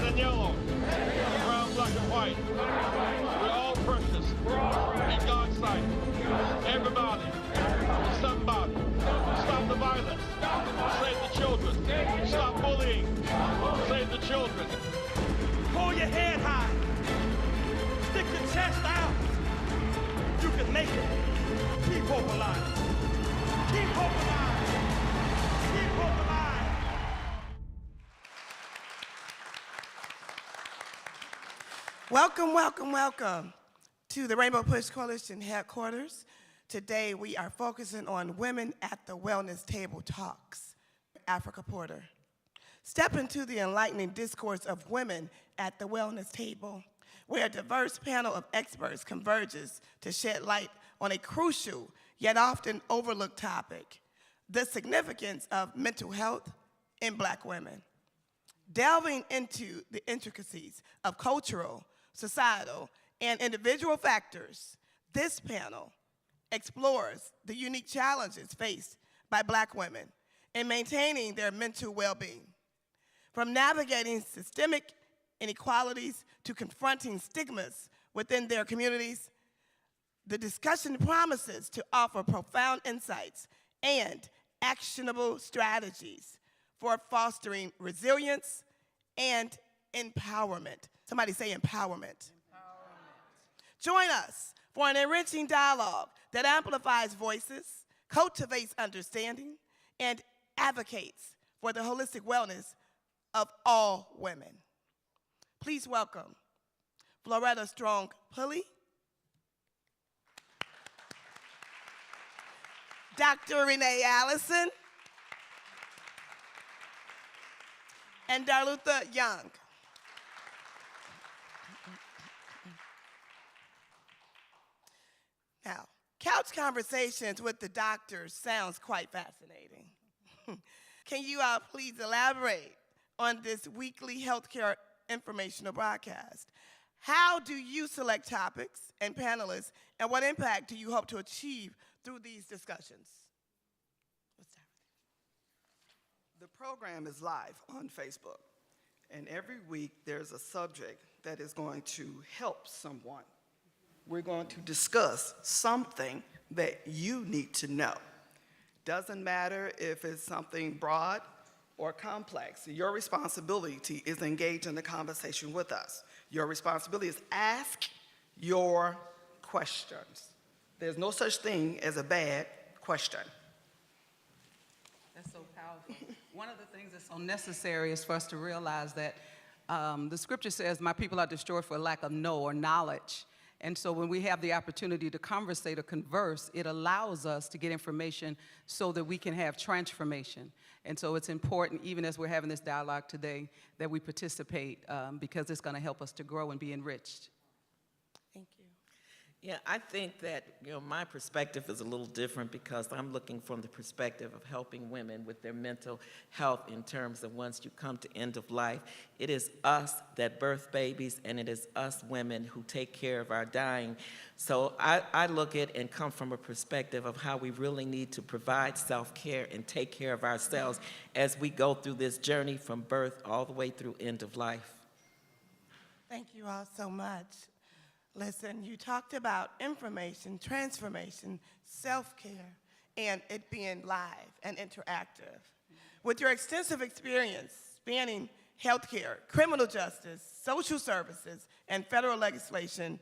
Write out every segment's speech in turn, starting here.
and yellow, brown, black, and white. We're all precious in God's sight. Everybody, somebody, stop the violence. Save the children. Stop bullying. Save the children. Hold your head high. Stick your chest out. You can make it. Keep hope alive. Keep hope alive. Keep hope alive. Welcome, welcome, welcome to the Rainbow Push Coalition headquarters. Today we are focusing on Women at the Wellness Table Talks. Africa Porter. Step into the enlightening discourse of women at the wellness table, where a diverse panel of experts converges to shed light on a crucial yet often overlooked topic, the significance of mental health in Black women. Delving into the intricacies of cultural, societal, and individual factors, this panel explores the unique challenges faced by Black women in maintaining their mental well-being. From navigating systemic inequalities to confronting stigmas within their communities, the discussion promises to offer profound insights and actionable strategies for fostering resilience and empowerment. Somebody say empowerment. Join us for an enriching dialogue that amplifies voices, cultivates understanding, and advocates for the holistic wellness of all women. Please welcome Floretta Strong-Pulley, Dr. Renee Allison, and Darlutha Young. Now, couch conversations with the doctors sounds quite fascinating. Can you please elaborate on this weekly healthcare informational broadcast? How do you select topics and panelists, and what impact do you hope to achieve through these discussions? The program is live on Facebook, and every week there's a subject that is going to help someone. We're going to discuss something that you need to know. Doesn't matter if it's something broad or complex. Your responsibility is to engage in the conversation with us. Your responsibility is ask your questions. There's no such thing as a bad question. That's so powerful. One of the things that's so necessary is for us to realize that the scripture says, my people are destroyed for lack of knowledge. And so when we have the opportunity to conversate or converse, it allows us to get information so that we can have transformation. And so it's important, even as we're having this dialogue today, that we participate because it's going to help us to grow and be enriched. Thank you. Yeah, I think that, my perspective is a little different because I'm looking from the perspective of helping women with their mental health in terms of once you come to end of life. It is us that birth babies, and it is us women who take care of our dying. So I look at and come from a perspective of how we really need to provide self-care and take care of ourselves as we go through this journey from birth all the way through end of life. Thank you all so much. Listen, you talked about information, transformation, self-care, and it being live and interactive. With your extensive experience spanning healthcare, criminal justice, social services, and federal legislation,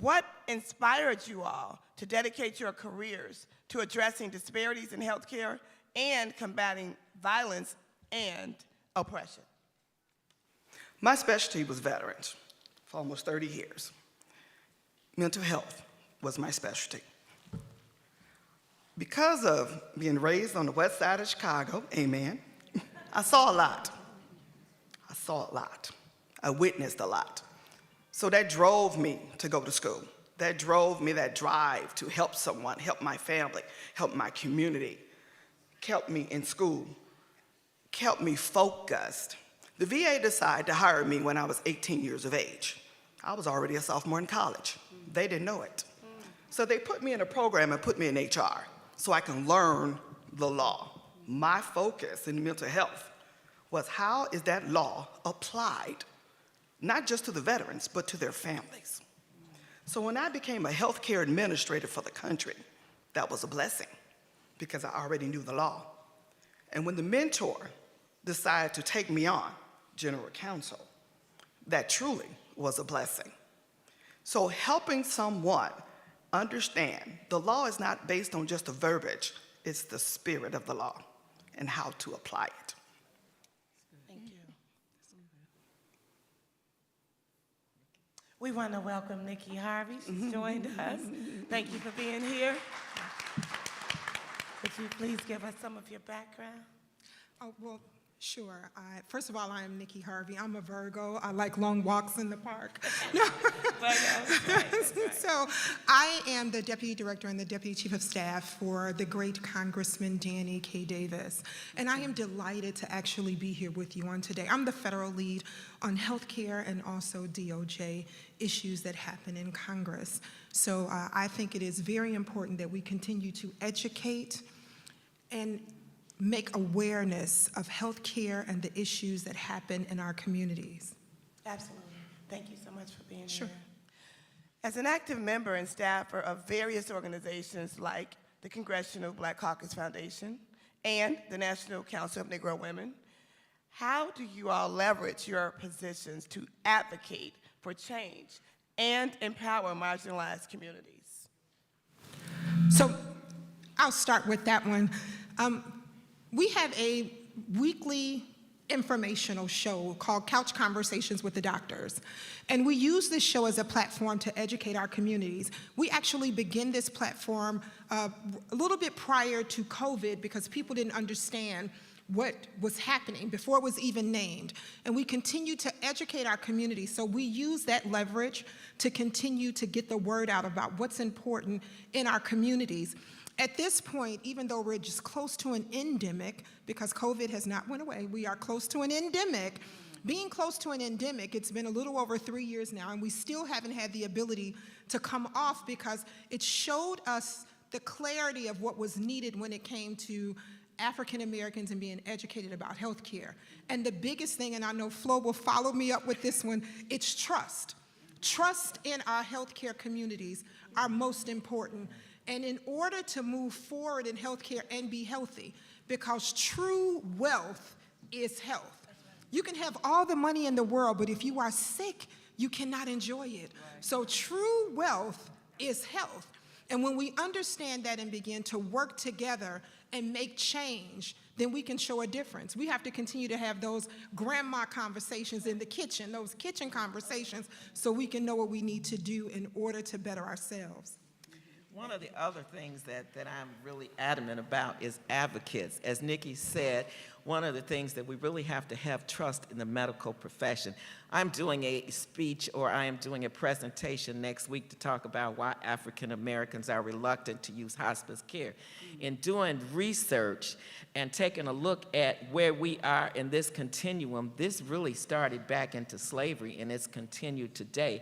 what inspired you all to dedicate your careers to addressing disparities in healthcare and combating violence and oppression? My specialty was veterans for almost 30 years. Mental health was my specialty. Because of being raised on the west side of Chicago, amen, I saw a lot. I witnessed a lot. So that drove me to go to school. That drove me, that drive to help someone, help my family, help my community, kept me in school, kept me focused. The VA decided to hire me when I was 18 years of age. I was already a sophomore in college. They didn't know it. So they put me in a program and put me in HR so I can learn the law. My focus in mental health was how is that law applied not just to the veterans, but to their families. So when I became a healthcare administrator for the country, that was a blessing because I already knew the law. And when the mentor decided to take me on, general counsel, that truly was a blessing. So helping someone understand the law is not based on just the verbiage, it's the spirit of the law and how to apply it. Thank you. We want to welcome Nikki Harvey. She's joined us. Thank you for being here. Could you please give us some of your background? Oh, well, sure. First of all, I am Nikki Harvey. I'm a Virgo. I like long walks in the park. So I am the Deputy Director and the Deputy Chief of Staff for the great Congressman Danny K. Davis. And I am delighted to actually be here with you on today. I'm the federal lead on healthcare and also DOJ issues that happen in Congress. So I think it is very important that we continue to educate and make awareness of healthcare and the issues that happen in our communities. Absolutely. Thank you so much for being Sure. here. As an active member and staffer of various organizations like the Congressional Black Caucus Foundation and the National Council of Negro Women, how do you all leverage your positions to advocate for change and empower marginalized communities? So I'll start with that one. We have a weekly informational show called Couch Conversations with the Doctors. And we use this show as a platform to educate our communities. We actually began this platform a little bit prior to COVID because people didn't understand what was happening before it was even named. And we continue to educate our community. So we use that leverage to continue to get the word out about what's important in our communities. At this point, even though we're just close to an endemic, because COVID has not went away, we are close to an endemic. Being close to an endemic, it's been a little over 3 years now, and we still haven't had the ability to come off because it showed us the clarity of what was needed when it came to African Americans and being educated about health care. And the biggest thing, and I know Flo will follow me up with this one, it's trust. Trust in our healthcare communities are most important. And in order to move forward in healthcare and be healthy, because true wealth is health. You can have all the money in the world, but if you are sick, you cannot enjoy it. So true wealth is health. And when we understand that and begin to work together and make change, then we can show a difference. We have to continue to have those grandma conversations in the kitchen, those kitchen conversations, so we can know what we need to do in order to better ourselves. One of the other things that I'm really adamant about is advocates. As Nikki said, one of the things that we really have to have trust in the medical profession. I'm doing a speech or I am doing a presentation next week to talk about why African Americans are reluctant to use hospice care. In doing research and taking a look at where we are in this continuum, this really started back into slavery and it's continued today.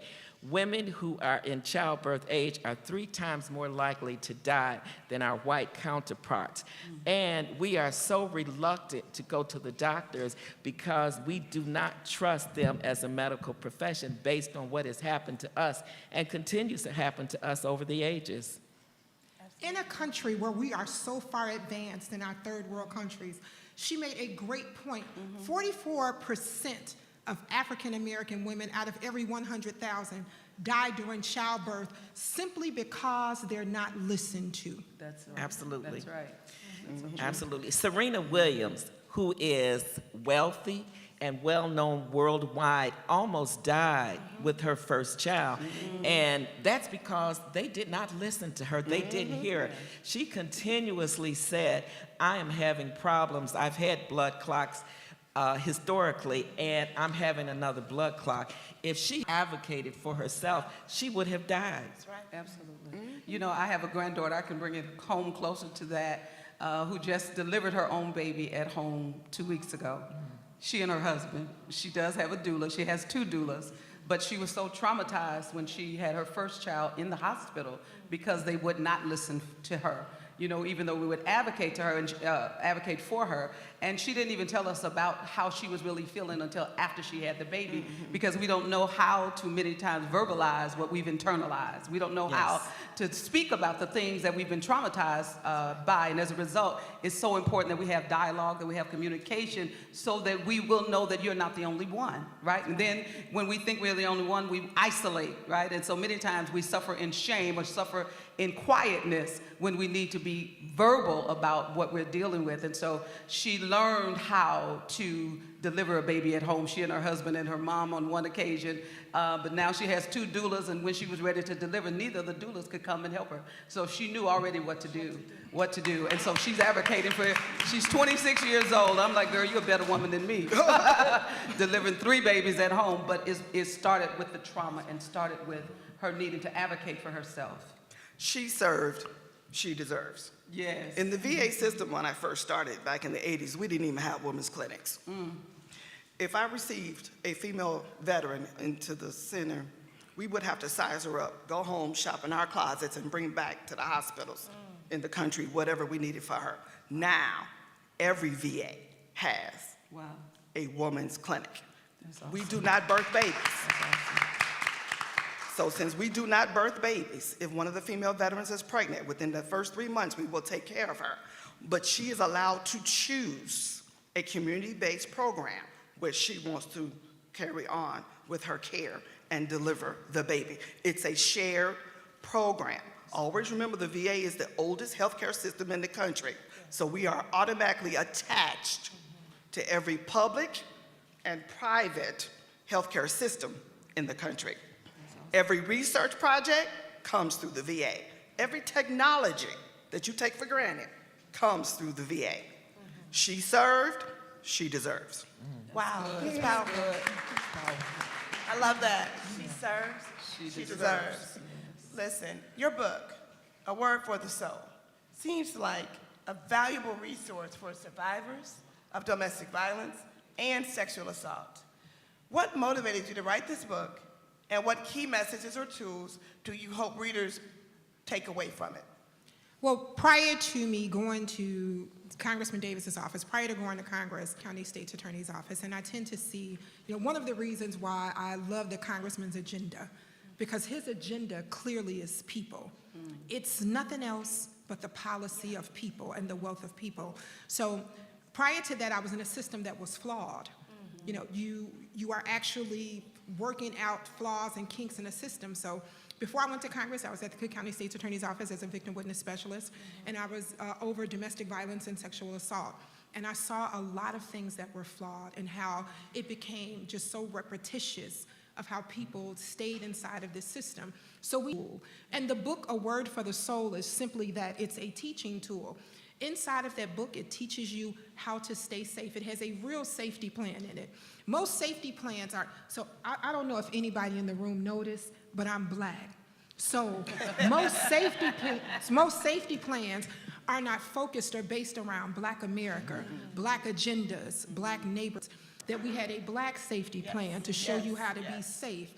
Women who are in childbirth age are 3 times more likely to die than our white counterparts. And we are so reluctant to go to the doctors because we do not trust them as a medical profession based on what has happened to us and continues to happen to us over the ages. In a country where we are so far advanced in our third world countries, she made a great point. 44% of African American women out of every 100,000 die during childbirth simply because they're not listened to. That's right. Absolutely. That's right. Absolutely. Serena Williams, who is wealthy and well-known worldwide, almost died with her first child. And that's because they did not listen to her. They didn't hear her. She continuously said, I am having problems. I've had blood clots historically, and I'm having another blood clot. If she advocated for herself, she would have died. That's right. Absolutely. You know, I have a granddaughter, I can bring it home closer to that, who just delivered her own baby at home 2 weeks ago. She and her husband, she does have a doula, she has 2 doulas, but she was so traumatized when she had her first child in the hospital because they would not listen to her. You know, even though we would advocate to her and advocate for her, And she didn't even tell us about how she was really feeling until after she had the baby, because we don't know how to many times verbalize what we've internalized. We don't know how to speak about the things that we've been traumatized by. And as a result, it's so important that we have dialogue, that we have communication, so that we will know that you're not the only one, right? And then when we think we're the only one, we isolate, right? And so many times we suffer in shame or suffer in quietness when we need to be verbal about what we're dealing with. And so she learned how to deliver a baby at home, she and her husband and her mom on one occasion. But now she has 2 doulas, and when she was ready to deliver, neither of the doulas could come and help her. So she knew already what to do. And so she's advocating for, she's 26 years old. I'm like, girl, you're a better woman than me. Delivering 3 babies at home, but it started with the trauma and started with her needing to advocate for herself. She served, she deserves. Yes. In the VA system, when I first started back in the 80s, we didn't even have women's clinics. If I received a female veteran into the center, we would have to size her up, go home, shop in our closets, and bring back to the hospitals in the country whatever we needed for her. Now, every VA has a woman's clinic. That's awesome. We do not birth babies. So since we do not birth babies, if one of the female veterans is pregnant, within the first 3 months, we will take care of her. But she is allowed to choose a community-based program where she wants to carry on with her care and deliver the baby. It's a shared program. Always remember, the VA is the oldest healthcare system in the country. So we are automatically attached to every public and private healthcare system in the country. Every research project comes through the VA. Every technology that you take for granted comes through the VA. She served, she deserves. Wow, that's powerful. I love that. She serves, she deserves. Listen, your book, A Word for the Soul, seems like a valuable resource for survivors of domestic violence and sexual assault. What motivated you to write this book, and what key messages or tools do you hope readers take away from it? Well, prior to me going to Congressman Davis's office, prior to going to Congress, County State's Attorney's office, and I tend to see, one of the reasons why I love the Congressman's agenda, because his agenda clearly is people. It's nothing else but the policy of people and the wealth of people. So prior to that, I was in a system that was flawed. You are actually working out flaws and kinks in the system. So before I went to Congress, I was at the Cook County State's Attorney's Office as a victim witness specialist, and I was over domestic violence and sexual assault. And I saw a lot of things that were flawed and how it became just so repetitious of how people stayed inside of this system. And the book, A Word for the Soul, is simply that. It's a teaching tool. Inside of that book, it teaches you how to stay safe. It has a real safety plan in it. Most safety plans are, so I don't know if anybody in the room noticed, but I'm Black. So most safety plans are not focused or based around Black America, Black agendas, Black neighborhoods, that we had a Black safety plan to show you how to be safe.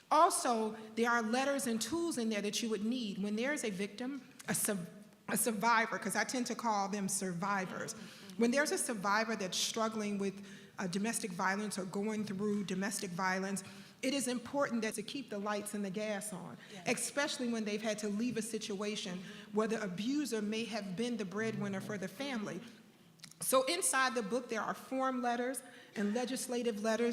Also, there are letters and tools in there that you would need when there's a victim, a survivor, because I tend to call them survivors. When there's a survivor that's struggling with domestic violence or going through domestic violence, it is important that to keep the lights and the gas on, especially when they've had to leave a situation where the abuser may have been the breadwinner for the family. So inside the book, there are form letters and legislative letters